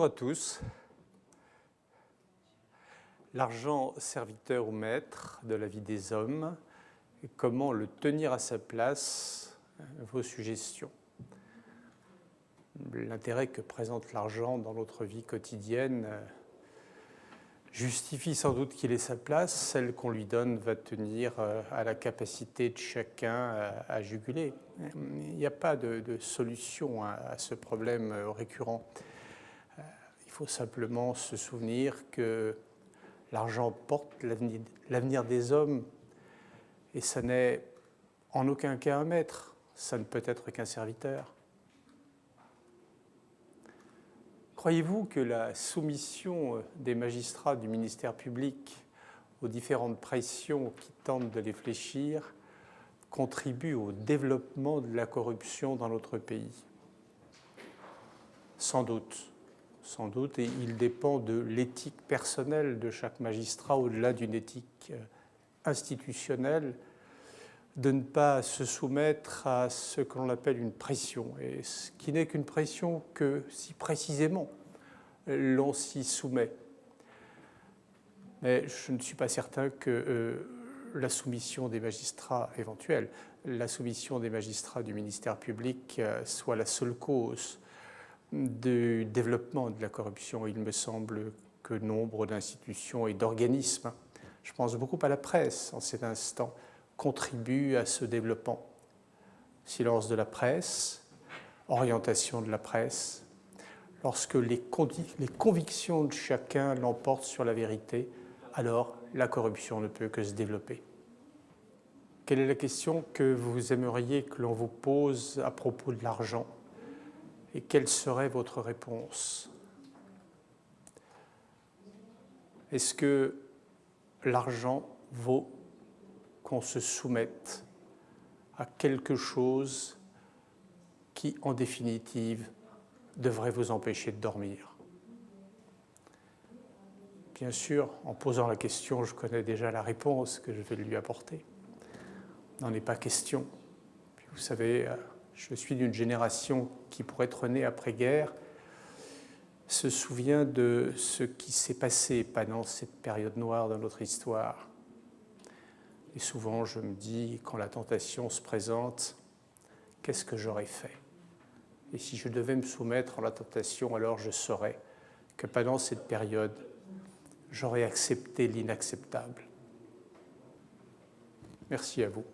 Bonjour à tous. L'argent serviteur ou maître de la vie des hommes, et comment le tenir à sa place, vos suggestions. L'intérêt que présente l'argent dans notre vie quotidienne justifie sans doute qu'il ait sa place. Celle qu'on lui donne va tenir à la capacité de chacun à juguler. Il n'y a pas de solution à ce problème récurrent. Il faut simplement se souvenir que l'argent porte l'avenir des hommes et ça n'est en aucun cas un maître, ça ne peut être qu'un serviteur. Croyez-vous que la soumission des magistrats du ministère public aux différentes pressions qui tentent de les fléchir contribue au développement de la corruption dans notre pays? Sans doute, et il dépend de l'éthique personnelle de chaque magistrat, au-delà d'une éthique institutionnelle, de ne pas se soumettre à ce que l'on appelle une pression, et ce qui n'est qu'une pression que si précisément l'on s'y soumet. Mais je ne suis pas certain que la soumission des magistrats éventuelle, la soumission des magistrats du ministère public soit la seule cause du développement de la corruption. Il me semble que nombre d'institutions et d'organismes, je pense beaucoup à la presse en cet instant, contribuent à ce développement. Silence de la presse, orientation de la presse. Lorsque les convictions de chacun l'emportent sur la vérité, alors la corruption ne peut que se développer. Quelle est la question que vous aimeriez que l'on vous pose à propos de l'argent? Et quelle serait votre réponse? Est-ce que l'argent vaut qu'on se soumette à quelque chose qui, en définitive, devrait vous empêcher de dormir? Bien sûr, en posant la question, je connais déjà la réponse que je vais lui apporter. Il n'en est pas question. Puis vous savez, je suis d'une génération qui, pour être née après-guerre, se souvient de ce qui s'est passé pendant cette période noire dans notre histoire. Et souvent, je me dis, quand la tentation se présente, qu'est-ce que j'aurais fait? Et si je devais me soumettre à la tentation, alors je saurais que pendant cette période, j'aurais accepté l'inacceptable. Merci à vous.